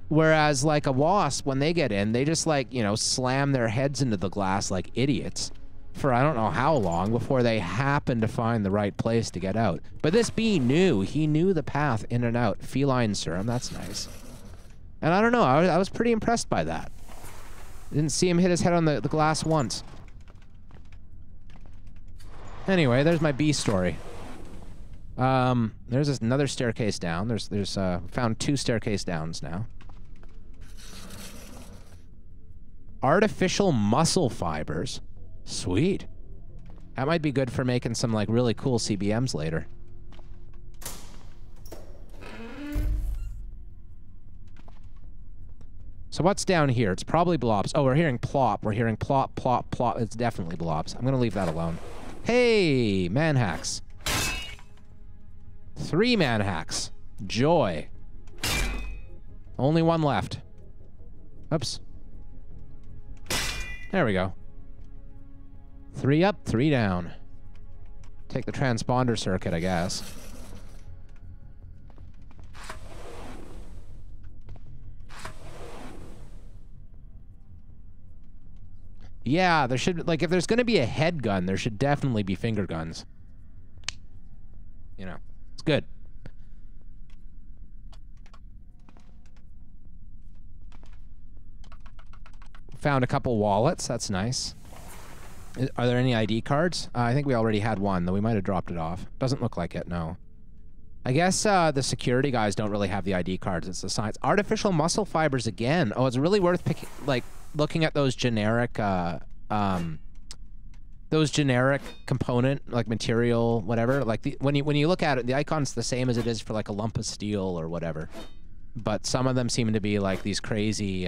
Whereas like a wasp, when they get in, they just like, you know, slam their heads into the glass like idiots for I don't know how long before they happen to find the right place to get out. But this bee knew. He knew the path in and out. Feline serum, that's nice. And I don't know, I was pretty impressed by that. Didn't see him hit his head on the glass once. Anyway, there's my bee story. There's another staircase down. There's found 2 staircase downs now. Artificial muscle fibers. Sweet. That might be good for making some like really cool CBMs later. So what's down here? It's probably blobs. Oh, we're hearing plop. We're hearing plop, plop, plop. It's definitely blobs. I'm gonna leave that alone. Hey, manhacks. 3 manhacks. Joy. Only 1 left. Oops. There we go. 3 up, 3 down. Take the transponder circuit, I guess. Yeah, there should, like, if there's gonna be a head gun, there should definitely be finger guns. You know, it's good. Found a couple wallets, that's nice. Are there any ID cards? I think we already had one, though we might have dropped it off. Doesn't look like it, no. I guess the security guys don't really have the ID cards, it's the science. Artificial muscle fibers again. Oh, it's really worth picking, like, looking at those generic component, like material, whatever. Like when you look at it, the icon's the same as it is for like a lump of steel or whatever. But some of them seem to be like these crazy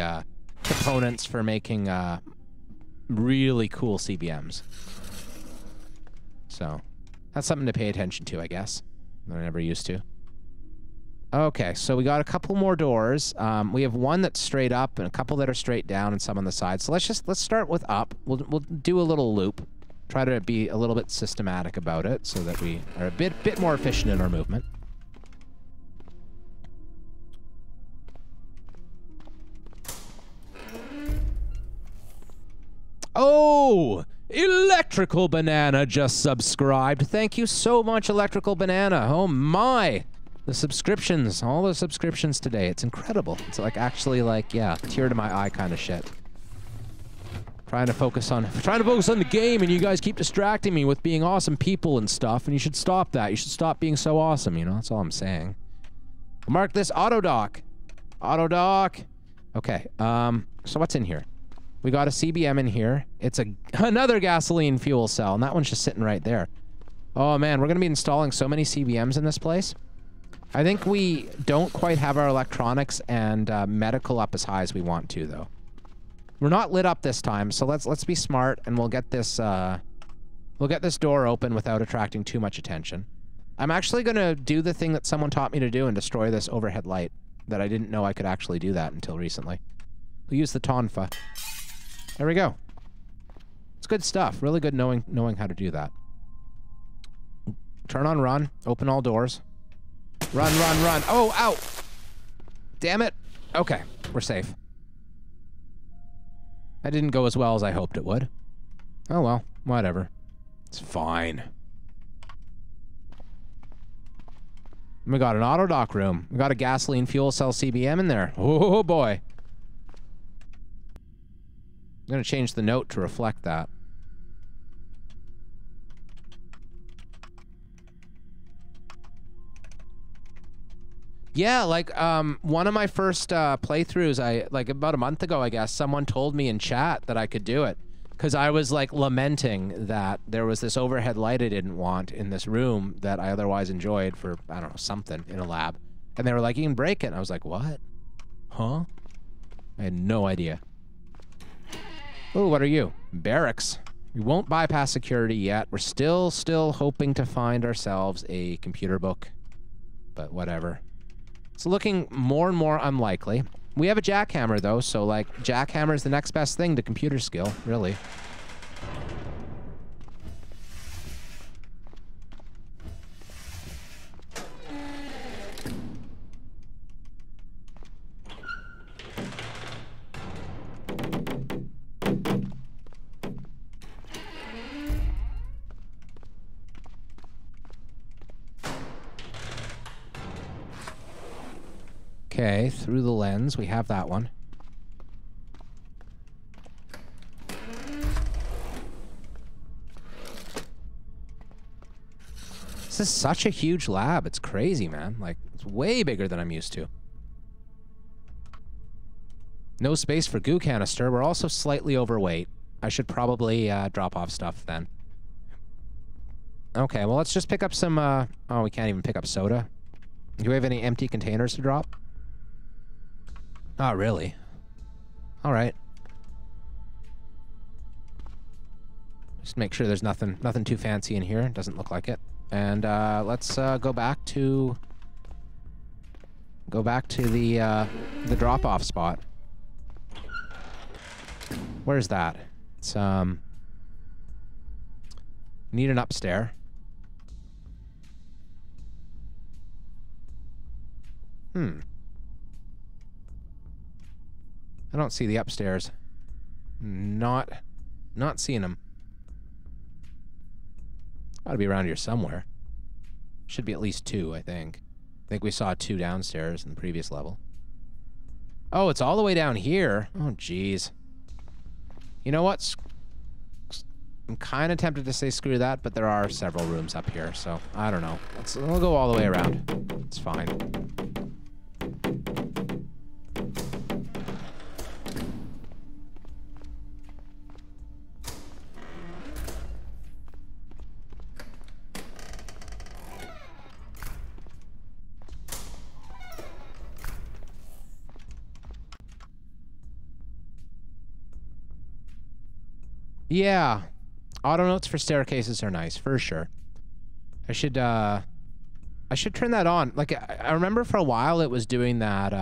components for making really cool CBMs. So that's something to pay attention to, I guess. That I never used to. Okay, so we got a couple more doors. We have one that's straight up and a couple that are straight down and some on the side. So let's start with up. We'll do a little loop. Try to be a little bit systematic about it so that we are a bit more efficient in our movement. Oh! Electrical Banana just subscribed. Thank you so much, Electrical Banana. Oh my! The subscriptions, all the subscriptions today. It's incredible. It's like actually like, yeah, tear to my eye kind of shit. Trying to focus on the game, and you guys keep distracting me with being awesome people and stuff, and you should stop that. You should stop being so awesome, you know? That's all I'm saying. Mark this autodock. Autodock. Okay, so what's in here? We got a CBM in here. It's another gasoline fuel cell, and that one's just sitting right there. Oh man, we're gonna be installing so many CBMs in this place. I think we don't quite have our electronics and medical up as high as we want to, though. We're not lit up this time, so let's be smart, and we'll get this door open without attracting too much attention. I'm actually gonna do the thing that someone taught me to do and destroy this overhead light. That I didn't know I could actually do that until recently. We'll use the Tonfa. There we go. It's good stuff. Really good knowing how to do that. Turn on run. Open all doors. Run, run, run. Oh, ow! Damn it. Okay, we're safe. That didn't go as well as I hoped it would. Oh well, whatever. It's fine. We got an auto dock room. We got a gasoline fuel cell CBM in there. Oh boy. I'm gonna change the note to reflect that. Yeah, like, one of my first playthroughs, like about a month ago, I guess, someone told me in chat that I could do it. Because I was, like, lamenting that there was this overhead light I didn't want in this room that I otherwise enjoyed for, I don't know, something in a lab. And they were like, you can break it. And I was like, what? Huh? I had no idea. Oh, what are you? Barracks. We won't bypass security yet. We're still hoping to find ourselves a computer book. But whatever. It's looking more and more unlikely. We have a jackhammer, though, so, like, jackhammer is the next best thing to computer skill, really. Okay, through the lens, we have that one. This is such a huge lab. It's crazy, man. Like, it's way bigger than I'm used to. No space for goo canister. We're also slightly overweight. I should probably drop off stuff then. Okay, well, let's just pick up some... oh, we can't even pick up soda. Do we have any empty containers to drop? Oh, really? All right. Just make sure there's nothing too fancy in here. Doesn't look like it. And let's go back to the drop-off spot. Where's that? It's need an upstairs. I don't see the upstairs. Not seeing them. Gotta be around here somewhere. Should be at least two, I think. I think we saw two downstairs in the previous level. Oh, it's all the way down here. Oh, jeez. You know what? I'm kind of tempted to say screw that, but there are several rooms up here, so I don't know. We'll go all the way around. It's fine. Yeah, auto notes for staircases are nice, for sure. I should turn that on. Like, I remember for a while it was doing that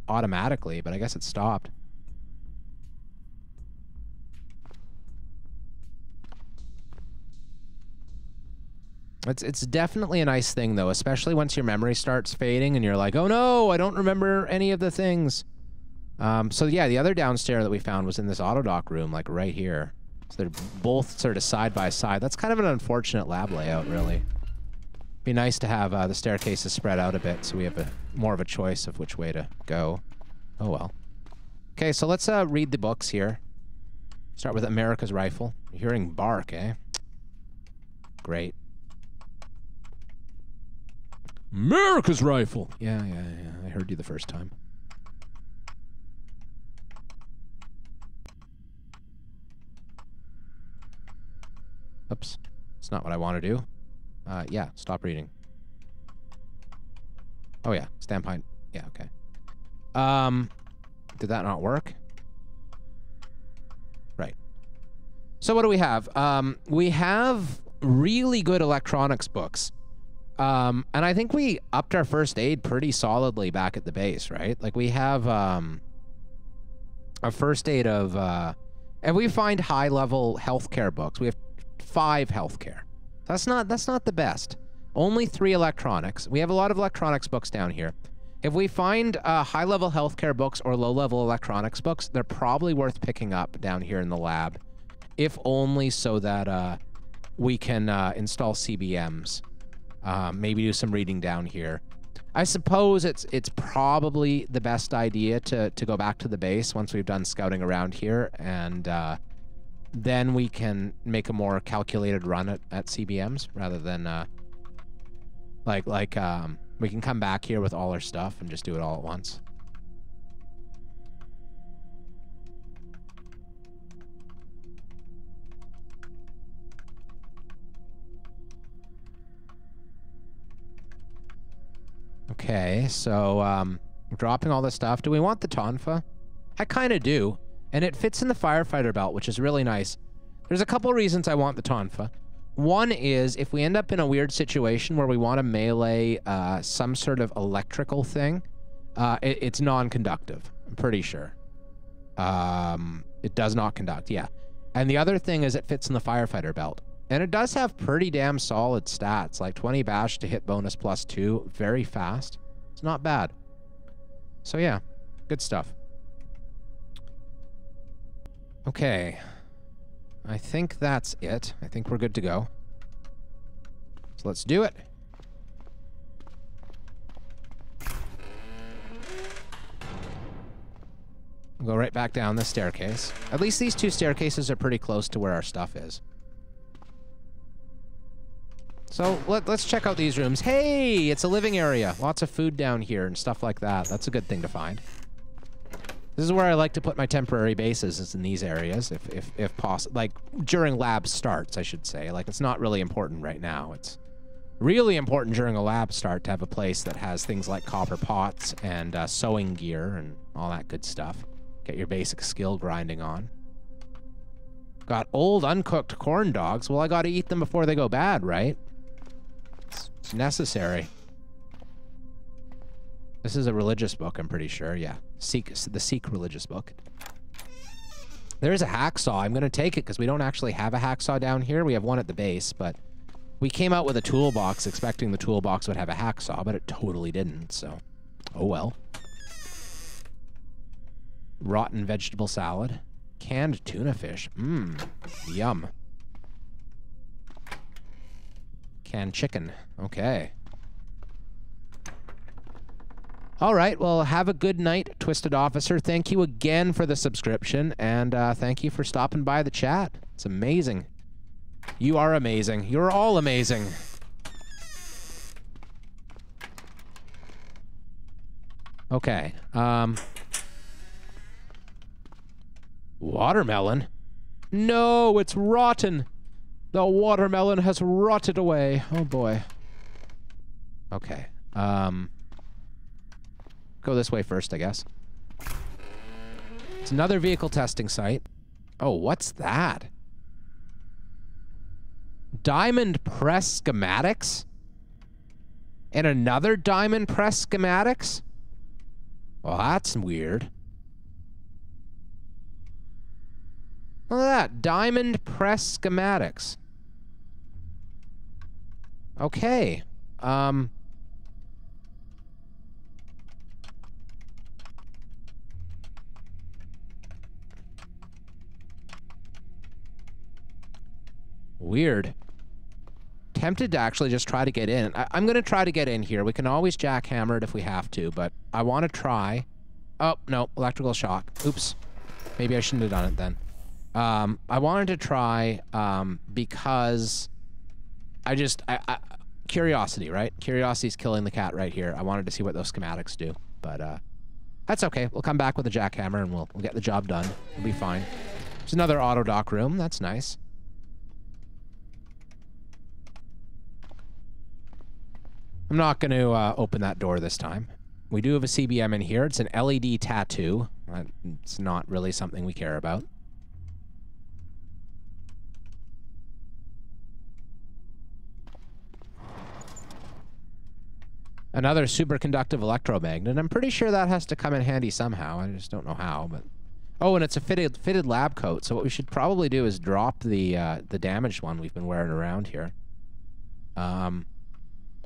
automatically, but I guess it stopped. It's definitely a nice thing, though, especially once your memory starts fading and you're like, oh no, I don't remember any of the things. So yeah, the other downstairs that we found was in this auto dock room, like right here. So they're both sort of side by side. That's kind of an unfortunate lab layout, really. Be nice to have the staircases spread out a bit so we have more of a choice of which way to go. Oh well. Okay, so let's read the books here. Start with America's Rifle. You're hearing bark, eh? Great. America's Rifle! Yeah. I heard you the first time. Oops. It's not what I want to do. Yeah, stop reading. Oh yeah, standpoint. Yeah, okay. Did that not work? Right. So what do we have? We have really good electronics books. And I think we upped our first aid pretty solidly back at the base, right? Like we have a first aid of and we find high-level healthcare books. We have 5 healthcare. That's not the best. Only 3 electronics. We have a lot of electronics books down here. If we find high-level healthcare books or low-level electronics books, they're probably worth picking up down here in the lab, if only so that we can install CBMs. Maybe do some reading down here. I suppose it's probably the best idea to go back to the base once we've done scouting around here, and then we can make a more calculated run at CBMs rather than we can come back here with all our stuff and just do it all at once. Okay, so we're dropping all this stuff. Do we want the Tonfa? I kind of do, and it fits in the firefighter belt, which is really nice. There's a couple reasons I want the Tonfa. One is if we end up in a weird situation where we want to melee some sort of electrical thing, it's non-conductive, I'm pretty sure. It does not conduct, yeah. And the other thing is it fits in the firefighter belt. And it does have pretty damn solid stats, like 20 bash to hit bonus +2, very fast. It's not bad. So yeah, good stuff. Okay. I think that's it. I think we're good to go. So let's do it. We'll go right back down this staircase. At least these two staircases are pretty close to where our stuff is. So let's check out these rooms. Hey, it's a living area. Lots of food down here and stuff like that. That's a good thing to find. This is where I like to put my temporary bases, is in these areas, if possible. Like, during lab starts, I should say. Like, it's not really important right now. It's really important during a lab start to have a place that has things like copper pots and sewing gear and all that good stuff. Get your basic skill grinding on. Got old uncooked corn dogs. Well, I gotta eat them before they go bad, right? It's necessary. This is a religious book, I'm pretty sure. Yeah, the Sikh religious book. There's a hacksaw. I'm going to take it because we don't actually have a hacksaw down here. We have one at the base, but we came out with a toolbox expecting the toolbox would have a hacksaw, but it totally didn't, so oh well. Rotten vegetable salad. Canned tuna fish. Mmm, yum. Canned chicken. Okay. All right, well, have a good night, Twisted Officer. Thank you again for the subscription, and thank you for stopping by the chat. It's amazing. You are amazing. You're all amazing. Okay. Watermelon? No, it's rotten. The watermelon has rotted away. Oh, boy. Okay. Go this way first, I guess. It's another vehicle testing site. Oh, what's that? Diamond press schematics? And another diamond press schematics? Well, that's weird. Look at that. Diamond press schematics. Okay. Weird. Tempted to actually just try to get in. I'm going to try to get in here. We can always jackhammer it if we have to, but I want to try. Oh, no. Electrical shock. Oops. Maybe I shouldn't have done it then. I wanted to try because curiosity, right? Curiosity's killing the cat right here. I wanted to see what those schematics do, but that's okay. We'll come back with a jackhammer and we'll get the job done. We'll be fine. There's another auto dock room. That's nice. I'm not going to open that door this time. We do have a CBM in here. It's an LED tattoo. It's not really something we care about. Another superconductive electromagnet. I'm pretty sure that has to come in handy somehow. I just don't know how, but... Oh, and it's a fitted lab coat, so what we should probably do is drop the damaged one we've been wearing around here.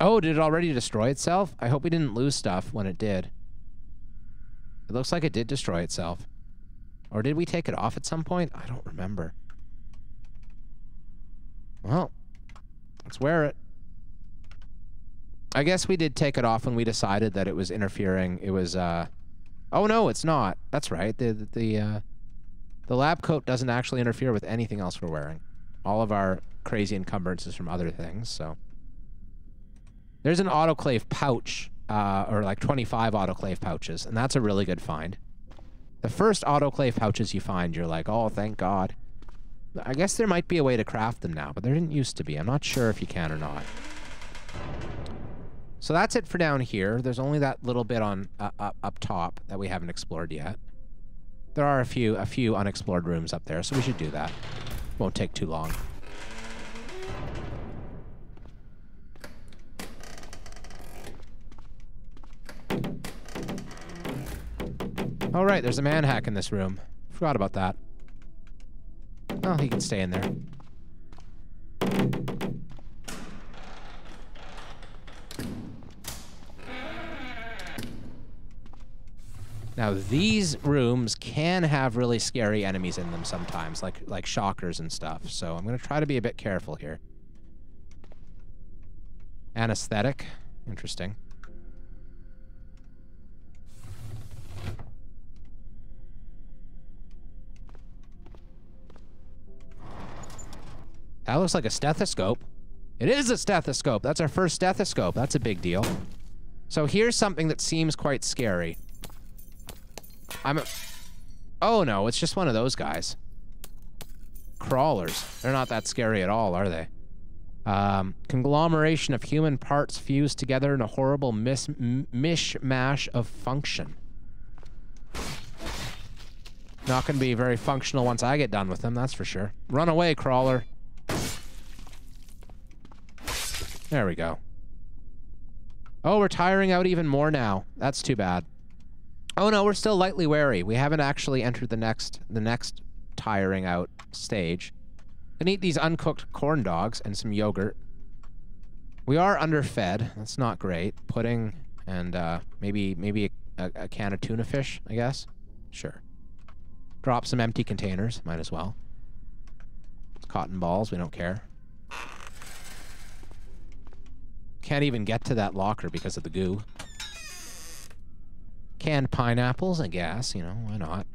Oh, did it already destroy itself? I hope we didn't lose stuff when it did. It looks like it did destroy itself. Or did we take it off at some point? I don't remember. Well, let's wear it. I guess we did take it off when we decided that it was interfering. It was, oh no, it's not. That's right. The lab coat doesn't actually interfere with anything else we're wearing. All of our crazy encumbrances from other things, so. There's an autoclave pouch, or like 25 autoclave pouches, and that's a really good find. The first autoclave pouches you find, you're like, oh, thank God. I guess there might be a way to craft them now, but there didn't used to be. I'm not sure if you can or not. So that's it for down here. There's only that little bit on up top that we haven't explored yet. There are a few unexplored rooms up there, so we should do that. Won't take too long. All right, there's a man hack in this room. Forgot about that. Well, he can stay in there. Now, these rooms can have really scary enemies in them sometimes, like shockers and stuff, so I'm going to try to be a bit careful here. Anesthetic. Interesting. That looks like a stethoscope. It is a stethoscope. That's our first stethoscope. That's a big deal. So here's something that seems quite scary. Oh no, it's just one of those guys. Crawlers. They're not that scary at all, are they? Conglomeration of human parts fused together in a horrible mishmash of function. Not gonna be very functional once I get done with them, that's for sure. Run away, crawler. There we go. Oh, we're tiring out even more now. That's too bad. Oh no, we're still lightly wary. We haven't actually entered the next tiring out stage. Gonna eat these uncooked corn dogs and some yogurt. We are underfed. That's not great. Pudding and maybe a can of tuna fish, I guess. Sure. Drop some empty containers. Might as well. It's cotton balls. We don't care. Can't even get to that locker because of the goo. Canned pineapples, I guess. You know, why not?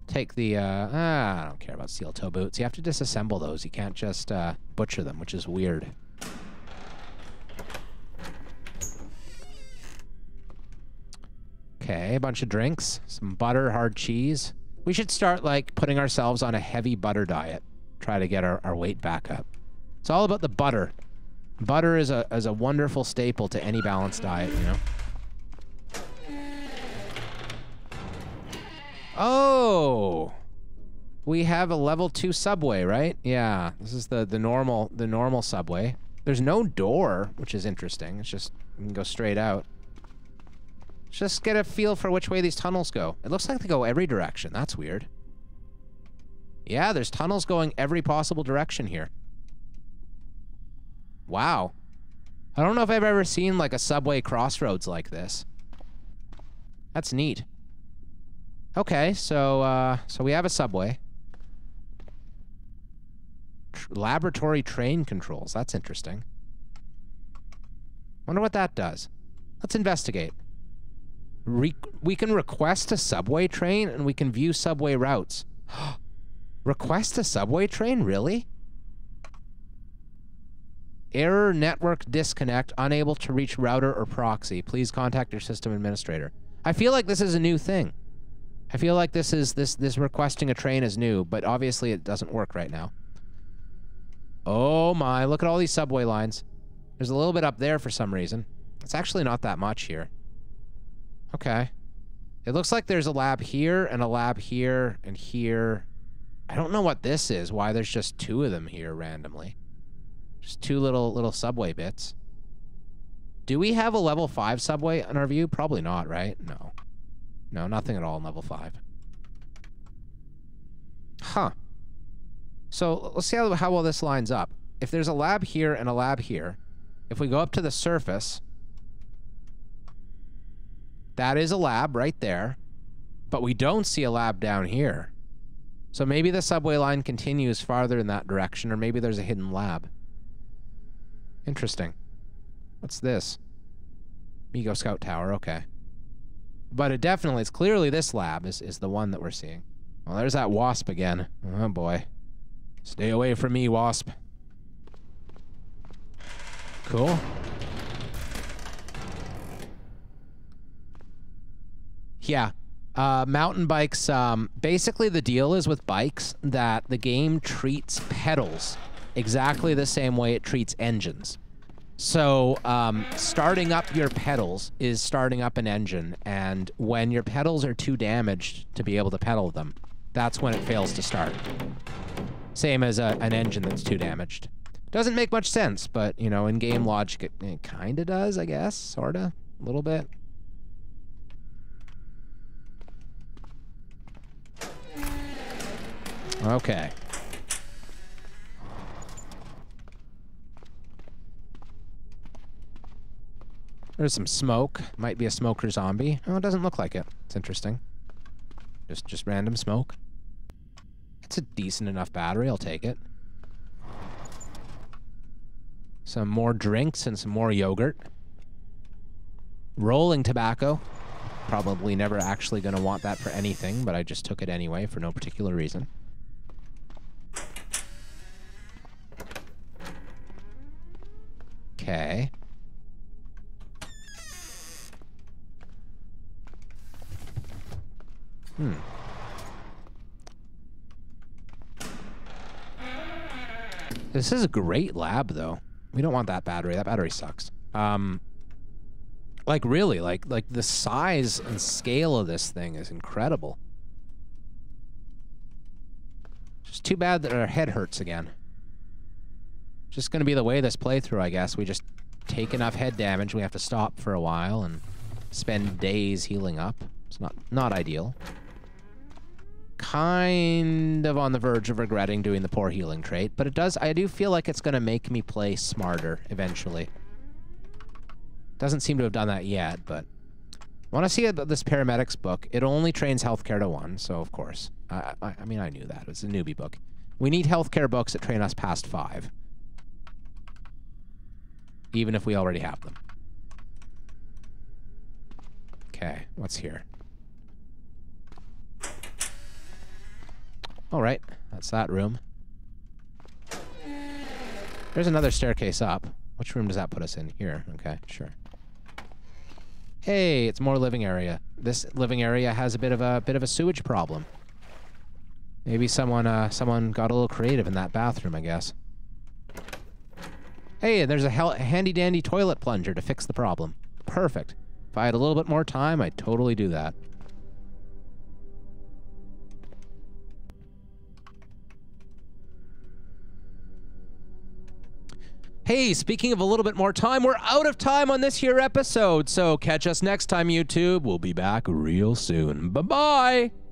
Take the, I don't care about steel toe boots. You have to disassemble those. You can't just butcher them, which is weird. Okay, a bunch of drinks. Some butter, hard cheese. We should start, like, putting ourselves on a heavy butter diet. Try to get our weight back up. It's all about the butter. Butter is a wonderful staple to any balanced diet, you know? Oh! We have a level 2 subway, right? Yeah, this is the normal subway. There's no door, which is interesting. It's just, you can go straight out. Just get a feel for which way these tunnels go. It looks like they go every direction. That's weird. Yeah, there's tunnels going every possible direction here. Wow. I don't know if I've ever seen, like, a subway crossroads like this. That's neat. Okay, so we have a subway. Laboratory train controls. That's interesting. Wonder what that does. Let's investigate. We can request a subway train, and we can view subway routes. Request a subway train? Really? Error network disconnect, unable to reach router or proxy. Please contact your system administrator. I feel like this is a new thing. I feel like this requesting a train is new, but obviously it doesn't work right now. Oh my, look at all these subway lines. There's a little bit up there for some reason. It's actually not that much here. Okay. It looks like there's a lab here, and a lab here, and here. I don't know what this is, why there's just 2 of them here randomly. Just 2 little subway bits. Do we have a level 5 subway in our view? Probably not, right? No. No, nothing at all in level 5. Huh. So let's see how well this lines up. If there's a lab here and a lab here, if we go up to the surface, that is a lab right there, but we don't see a lab down here. So maybe the subway line continues farther in that direction, or maybe there's a hidden lab. Interesting. What's this? Migo Scout Tower, okay. But it definitely, it's clearly this lab is the one that we're seeing. Well, there's that wasp again. Oh boy. Stay away from me, wasp. Cool. Yeah. Mountain bikes, basically the deal is with bikes that the game treats pedals exactly the same way it treats engines. So, starting up your pedals is starting up an engine, and when your pedals are too damaged to be able to pedal them, that's when it fails to start. Same as an engine that's too damaged. Doesn't make much sense, but, you know, in game logic, it kind of does, I guess, sort of, a little bit. Okay. There's some smoke. Might be a smoker zombie. Oh, it doesn't look like it. It's interesting. Just random smoke. It's a decent enough battery. I'll take it. Some more drinks and some more yogurt. Rolling tobacco. Probably never actually going to want that for anything, but I just took it anyway for no particular reason. Okay. This is a great lab, though. We don't want that battery. That battery sucks. Like, really, like the size and scale of this thing is incredible. Just too bad that our head hurts again. Just gonna be the way this playthrough, I guess. We just take enough head damage, we have to stop for a while and spend days healing up. It's not ideal. Kind of on the verge of regretting doing the poor healing trait, but I do feel like it's gonna make me play smarter eventually. Doesn't seem to have done that yet, but I want to see about this paramedics book. It only trains healthcare to 1, so of course. I mean, I knew that. It's a newbie book. We need healthcare books that train us past 5. Even if we already have them. Okay, what's here? All right, that's that room. There's another staircase up. Which room does that put us in? Here. Okay, sure. Hey, it's more living area. This living area has a bit of a sewage problem. Maybe someone got a little creative in that bathroom, I guess. Hey, there's a handy dandy toilet plunger to fix the problem. Perfect. If I had a little bit more time, I'd totally do that. Hey, speaking of a little bit more time, we're out of time on this here episode, so catch us next time, YouTube. We'll be back real soon. Bye-bye!